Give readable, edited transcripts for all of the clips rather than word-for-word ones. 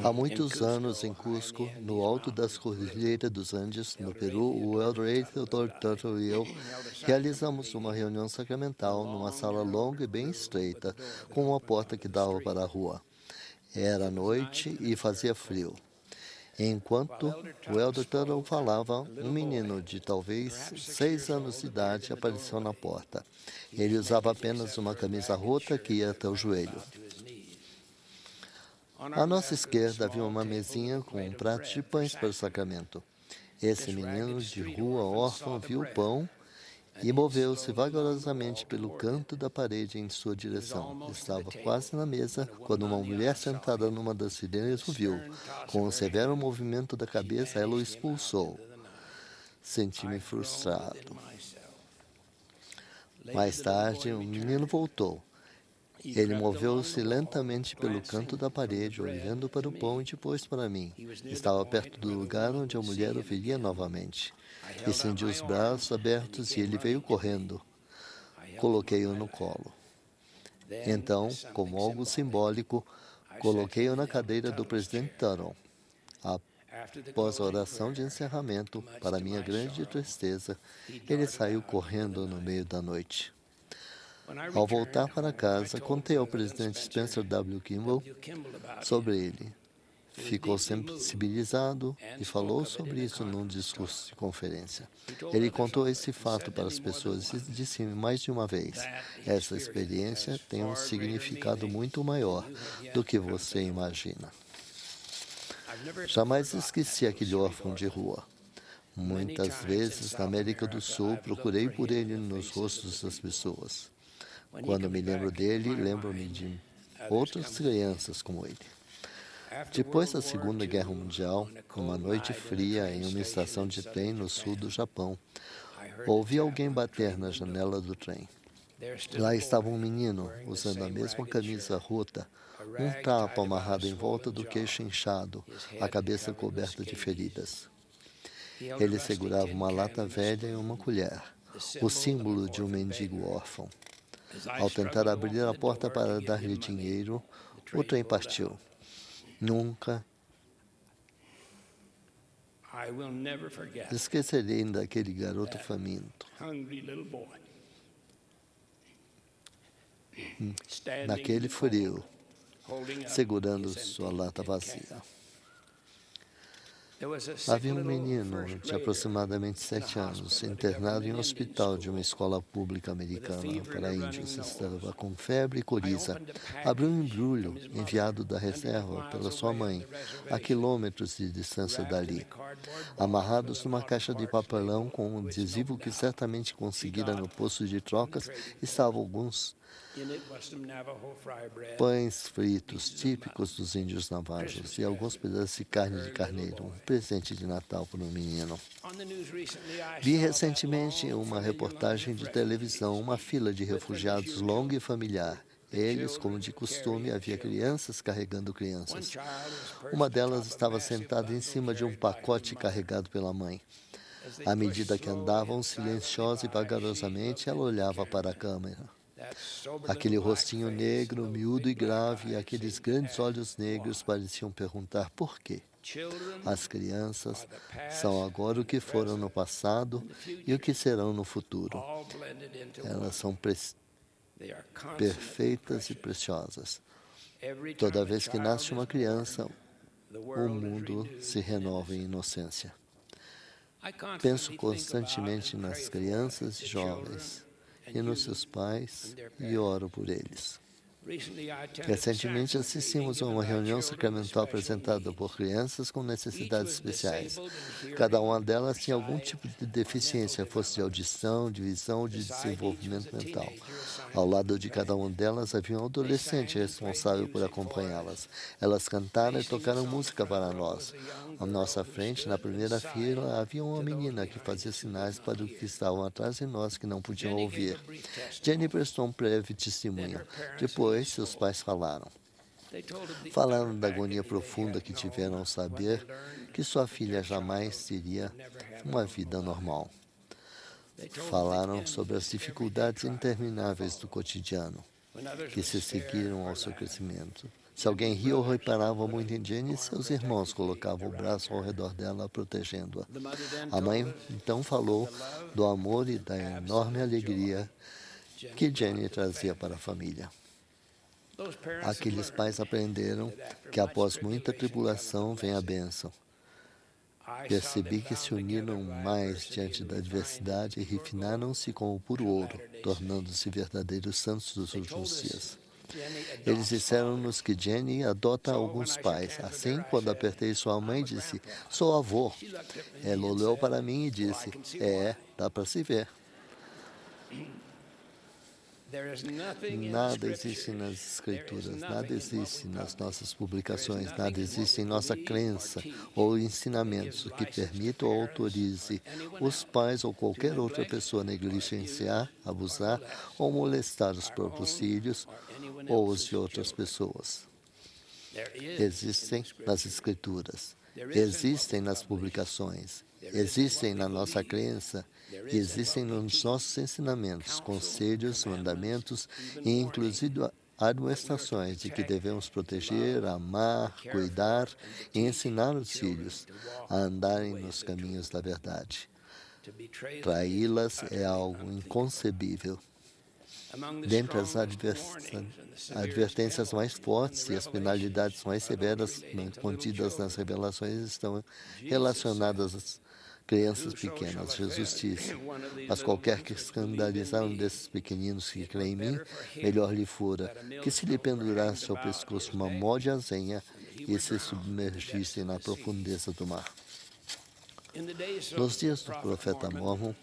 Há muitos anos, em Cusco, no alto das Cordilheiras dos Andes, no Peru, o Elder Theodore Tuttle e eu realizamos uma reunião sacramental numa sala longa e bem estreita, com uma porta que dava para a rua. Era noite e fazia frio. Enquanto o Elder Tuttle falava, um menino de talvez 6 anos de idade apareceu na porta. Ele usava apenas uma camisa rota que ia até o joelho. À nossa esquerda havia uma mesinha com um prato de pães para o sacramento. Esse menino de rua órfão viu o pão e moveu-se vagarosamente pelo canto da parede em sua direção. Estava quase na mesa quando uma mulher sentada numa das fileiras o viu. Com um severo movimento da cabeça, ela o expulsou. Senti-me frustrado. Mais tarde, o menino voltou. Ele moveu-se lentamente pelo canto da parede, olhando para o pão e depois para mim. Estava perto do lugar onde a mulher o veria novamente. Estendi os braços abertos e ele veio correndo. Coloquei-o no colo. Então, como algo simbólico, coloquei-o na cadeira do presidente Tuttle. Após a oração de encerramento, para minha grande tristeza, ele saiu correndo no meio da noite. Ao voltar para casa, contei ao presidente Spencer W. Kimball sobre ele. Ficou sensibilizado e falou sobre isso num discurso de conferência. Ele contou esse fato para as pessoas e disse-me mais de uma vez: essa experiência tem um significado muito maior do que você imagina. Jamais esqueci aquele órfão de rua. Muitas vezes, na América do Sul, procurei por ele nos rostos das pessoas. Quando me lembro dele, lembro-me de outras crianças como ele. Depois da Segunda Guerra Mundial, numa noite fria em uma estação de trem no sul do Japão, ouvi alguém bater na janela do trem. Lá estava um menino, usando a mesma camisa rota, um tapo amarrado em volta do queixo inchado, a cabeça coberta de feridas. Ele segurava uma lata velha e uma colher, o símbolo de um mendigo órfão. Ao tentar abrir a porta para dar-lhe dinheiro, o trem partiu. Nunca esquecerei daquele garoto faminto, naquele frio, segurando sua lata vazia. Havia um menino de aproximadamente 7 anos, internado em um hospital de uma escola pública americana para índios. Estava com febre e coriza. Abriu um embrulho enviado da reserva pela sua mãe, a quilômetros de distância dali. Amarrados numa caixa de papelão com um adesivo que certamente conseguira no posto de trocas, estavam alguns pães fritos típicos dos índios navajos e alguns pedaços de carne de carneiro, um presente de Natal para o menino. Vi recentemente em uma reportagem de televisão uma fila de refugiados longa e familiar. Eles, como de costume, havia crianças carregando crianças. Uma delas estava sentada em cima de um pacote carregado pela mãe. À medida que andavam silenciosa e vagarosamente, ela olhava para a câmera. Aquele rostinho negro, miúdo e grave, e aqueles grandes olhos negros pareciam perguntar por quê. As crianças são agora o que foram no passado e o que serão no futuro. Elas são perfeitas e preciosas. Toda vez que nasce uma criança, o mundo se renova em inocência. Penso constantemente nas crianças e jovens e nos seus pais e oro por eles. Recentemente assistimos a uma reunião sacramental apresentada por crianças com necessidades especiais. Cada uma delas tinha algum tipo de deficiência, fosse de audição, de visão ou de desenvolvimento mental. Ao lado de cada uma delas havia um adolescente responsável por acompanhá-las. Elas cantaram e tocaram música para nós. À nossa frente, na primeira fila, havia uma menina que fazia sinais para os que estavam atrás de nós que não podiam ouvir. Jenny prestou um breve testemunho. Depois, seus pais falaram. Falaram da agonia profunda que tiveram ao saber que sua filha jamais teria uma vida normal. Falaram sobre as dificuldades intermináveis do cotidiano que se seguiram ao seu crescimento. Se alguém ria ou reparava muito em Jenny, seus irmãos colocavam o braço ao redor dela, protegendo-a. A mãe então falou do amor e da enorme alegria que Jenny trazia para a família. Aqueles pais aprenderam que após muita tribulação vem a bênção. Percebi que se uniram mais diante da adversidade e refinaram-se como o puro ouro, tornando-se verdadeiros santos dos últimos dias. Eles disseram-nos que Jenny adota alguns pais. Assim, quando apertei sua mãe, disse, sou avô. Ela olhou para mim e disse, dá para se ver. Nada existe nas Escrituras, nada existe nas nossas publicações, nada existe em nossa crença ou ensinamentos que permita ou autorize os pais ou qualquer outra pessoa negligenciar, abusar ou molestar os próprios filhos ou os de outras pessoas. Existem nas Escrituras, existem nas publicações, existem na nossa crença, e existem nos nossos ensinamentos, conselhos, mandamentos e inclusive admoestações de que devemos proteger, amar, cuidar e ensinar os filhos a andarem nos caminhos da verdade. Traí-las é algo inconcebível. Dentre as advertências mais fortes e as penalidades mais severas contidas nas revelações estão relacionadas às crianças pequenas. Jesus disse, mas qualquer que escandalizar um desses pequeninos que crê em mim, melhor lhe fora que se lhe pendurasse ao pescoço uma mó de azenha e se submergisse na profundeza do mar. Nos dias do profeta Mormon,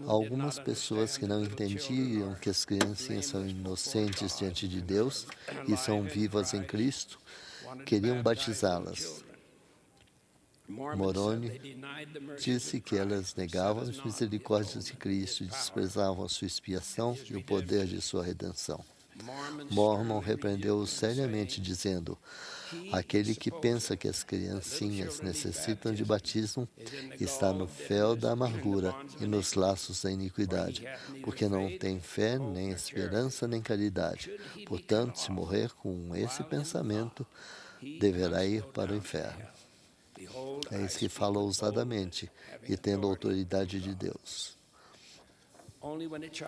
algumas pessoas que não entendiam que as criancinhas são inocentes diante de Deus e são vivas em Cristo, queriam batizá-las. Moroni disse que elas negavam as misericórdias de Cristo e desprezavam a sua expiação e o poder de sua redenção. Mormon repreendeu-os seriamente, dizendo, aquele que pensa que as criancinhas necessitam de batismo está no fel da amargura e nos laços da iniquidade, porque não tem fé, nem esperança, nem caridade. Portanto, se morrer com esse pensamento, deverá ir para o inferno. Eis que fala ousadamente e tendo a autoridade de Deus.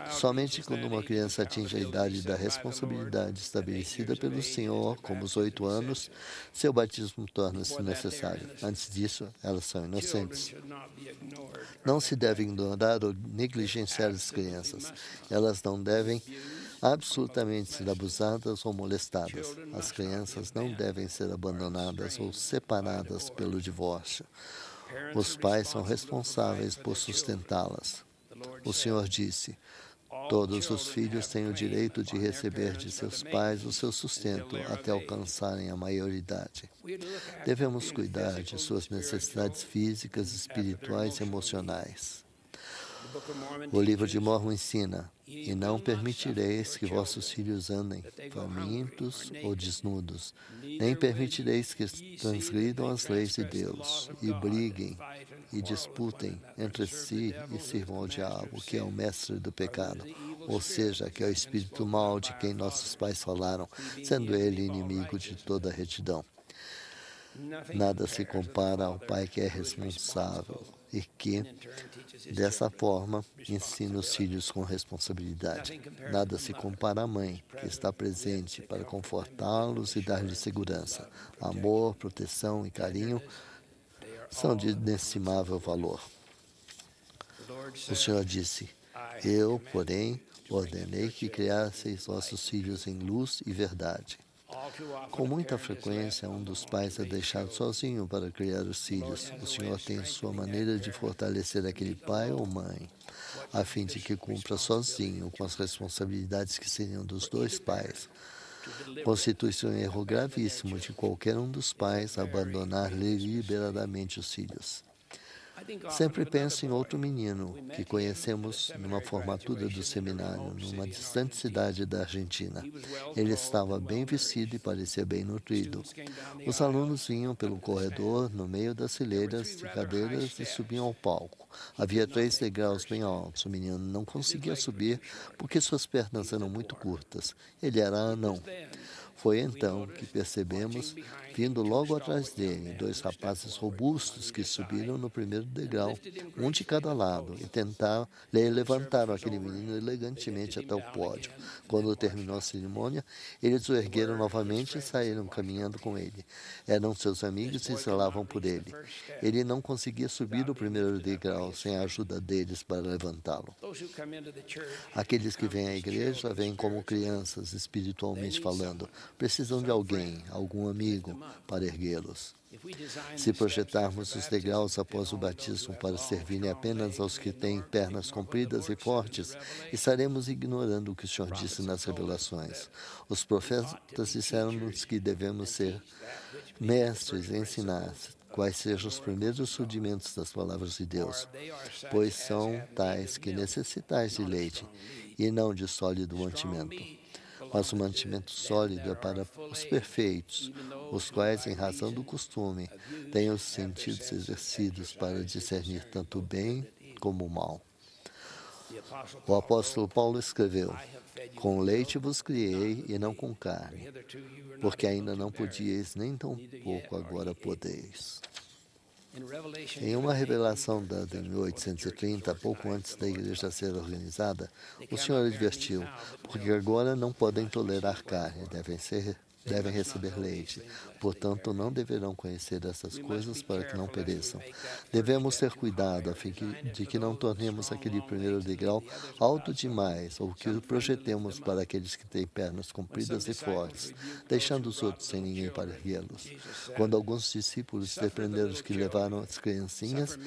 Somente quando uma criança atinge a idade da responsabilidade estabelecida pelo Senhor, como os 8 anos, seu batismo torna-se necessário. Antes disso, elas são inocentes. Não se deve ignorar ou negligenciar as crianças. Elas não devem absolutamente ser abusadas ou molestadas. As crianças não devem ser abandonadas ou separadas pelo divórcio. Os pais são responsáveis por sustentá-las. O Senhor disse, todos os filhos têm o direito de receber de seus pais o seu sustento até alcançarem a maioridade. Devemos cuidar de suas necessidades físicas, espirituais e emocionais. O livro de Mormon ensina, e não permitireis que vossos filhos andem famintos ou desnudos, nem permitireis que transgridam as leis de Deus, e briguem e disputem entre si e sirvam ao diabo, que é o mestre do pecado, ou seja, que é o espírito mau de quem nossos pais falaram, sendo ele inimigo de toda a retidão. Nada se compara ao pai que é responsável e que, dessa forma, ensina os filhos com responsabilidade. Nada se compara à mãe, que está presente para confortá-los e dar-lhes segurança. Amor, proteção e carinho são de inestimável valor. O Senhor disse, eu, porém, ordenei que criasseis vossos filhos em luz e verdade. Com muita frequência, um dos pais é deixado sozinho para criar os filhos. O Senhor tem sua maneira de fortalecer aquele pai ou mãe, a fim de que cumpra sozinho com as responsabilidades que seriam dos dois pais. Constitui-se um erro gravíssimo de qualquer um dos pais abandonar deliberadamente os filhos. Sempre penso em outro menino que conhecemos numa formatura do seminário, numa distante cidade da Argentina. Ele estava bem vestido e parecia bem nutrido. Os alunos vinham pelo corredor, no meio das fileiras de cadeiras e subiam ao palco. Havia 3 degraus bem altos. O menino não conseguia subir porque suas pernas eram muito curtas. Ele era anão. Foi então que percebemos, vindo logo atrás dele, 2 rapazes robustos que subiram no primeiro degrau, um de cada lado, e levantaram aquele menino elegantemente até o pódio. Quando terminou a cerimônia, eles o ergueram novamente e saíram caminhando com ele. Eram seus amigos e zelavam por ele. Ele não conseguia subir o primeiro degrau sem a ajuda deles para levantá-lo. Aqueles que vêm à igreja vêm como crianças, espiritualmente falando. Precisam de alguém, algum amigo, para erguê-los. Se projetarmos os degraus após o batismo para servirem apenas aos que têm pernas compridas e fortes, estaremos ignorando o que o Senhor disse nas revelações. Os profetas disseram-nos que devemos ser mestres e ensinar quais sejam os primeiros rudimentos das palavras de Deus, pois são tais que necessitais de leite e não de sólido mantimento. Mas o mantimento sólido é para os perfeitos, os quais, em razão do costume, têm os sentidos exercidos para discernir tanto o bem como o mal. O apóstolo Paulo escreveu: com leite vos criei e não com carne, porque ainda não podíeis, nem tampouco agora podeis. Em uma revelação dada em 1830, pouco antes da igreja ser organizada, o Senhor advertiu, porque agora não podem tolerar carne, devem receber leite. Portanto, não deverão conhecer essas coisas para que não pereçam. Devemos ter cuidado a fim de que não tornemos aquele primeiro degrau alto demais ou que o projetemos para aqueles que têm pernas compridas e fortes, deixando os outros sem ninguém para erguê-los. Quando alguns discípulos repreenderam os que levaram as criancinhas,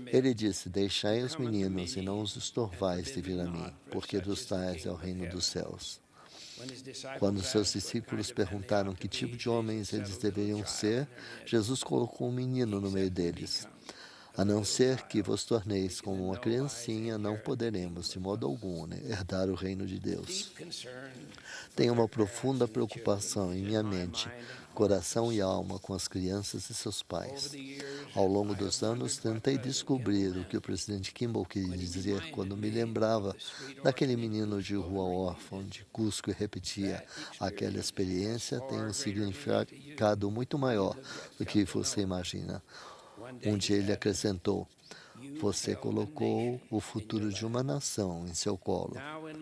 ele disse: deixai os meninos e não os estorvais de vir a mim, porque dos tais é o reino dos céus. Quando seus discípulos perguntaram que tipo de homens eles deveriam ser, Jesus colocou um menino no meio deles. A não ser que vos torneis como uma criancinha, não poderemos, de modo algum, herdar o reino de Deus. Tenho uma profunda preocupação em minha mente, coração e alma com as crianças e seus pais. Ao longo dos anos, tentei descobrir o que o presidente Kimball queria dizer quando me lembrava daquele menino de rua órfão de Cusco e repetia: aquela experiência tem um significado muito maior do que você imagina. Um dia ele acrescentou: você colocou o futuro de uma nação em seu colo.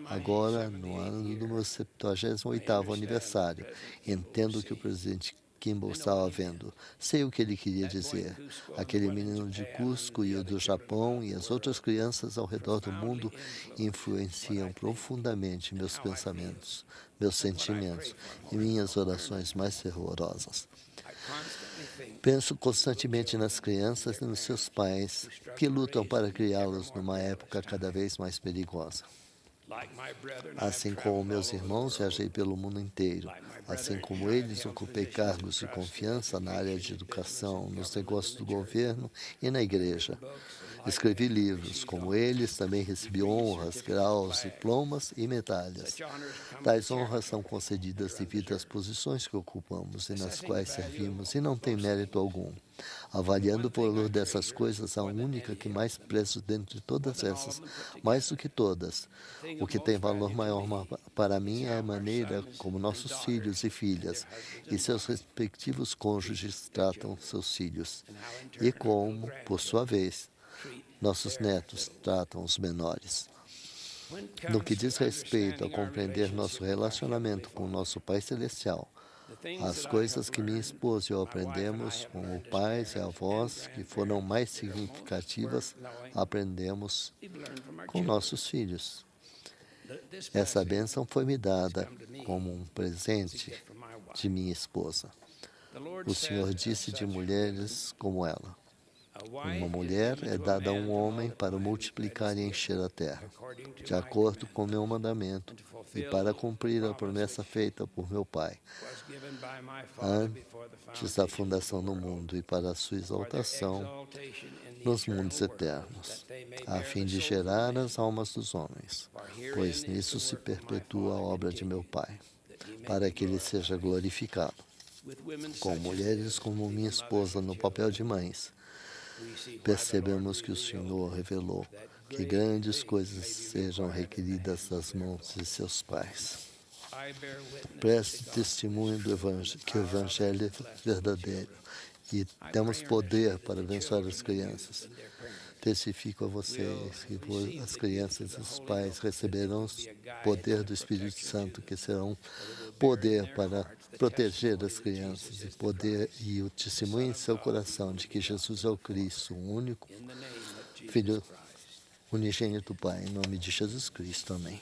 Agora, no ano do meu 78º aniversário, entendo que o presidente Kimball estava vendo. Sei o que ele queria dizer. Aquele menino de Cusco e o do Japão e as outras crianças ao redor do mundo influenciam profundamente meus pensamentos, meus sentimentos e minhas orações mais fervorosas. Penso constantemente nas crianças e nos seus pais que lutam para criá-los numa época cada vez mais perigosa. Assim como meus irmãos, viajei pelo mundo inteiro. Assim como eles, ocupei cargos de confiança na área de educação, nos negócios do governo e na igreja. Escrevi livros. Como eles, também recebi honras, graus, diplomas e medalhas. Tais honras são concedidas devido às posições que ocupamos e nas quais servimos e não tem mérito algum. Avaliando o valor dessas coisas, a única que mais prezo dentro de todas essas, mais do que todas, o que tem valor maior para mim é a maneira como nossos filhos e filhas e seus respectivos cônjuges tratam seus filhos e como, por sua vez, nossos netos tratam os menores. No que diz respeito a compreender nosso relacionamento com nosso Pai Celestial, as coisas que minha esposa e eu aprendemos com o pais e avós que foram mais significativas, aprendemos com nossos filhos. Essa bênção foi me dada como um presente de minha esposa. O Senhor disse de mulheres como ela: uma mulher é dada a um homem para multiplicar e encher a terra, de acordo com meu mandamento, e para cumprir a promessa feita por meu Pai, antes da fundação do mundo, e para a sua exaltação nos mundos eternos, a fim de gerar as almas dos homens, pois nisso se perpetua a obra de meu Pai, para que ele seja glorificado. Com mulheres como minha esposa no papel de mães, percebemos que o Senhor revelou que grandes coisas sejam requeridas das mãos de seus pais. Preste testemunho que o Evangelho é verdadeiro e temos poder para abençoar as crianças. Testifico a vocês que as crianças e os pais receberão o poder do Espírito Santo, que serão poder para proteger as crianças e o testemunho em seu coração de que Jesus é o Cristo, o único Filho unigênito do Pai. Em nome de Jesus Cristo. Amém.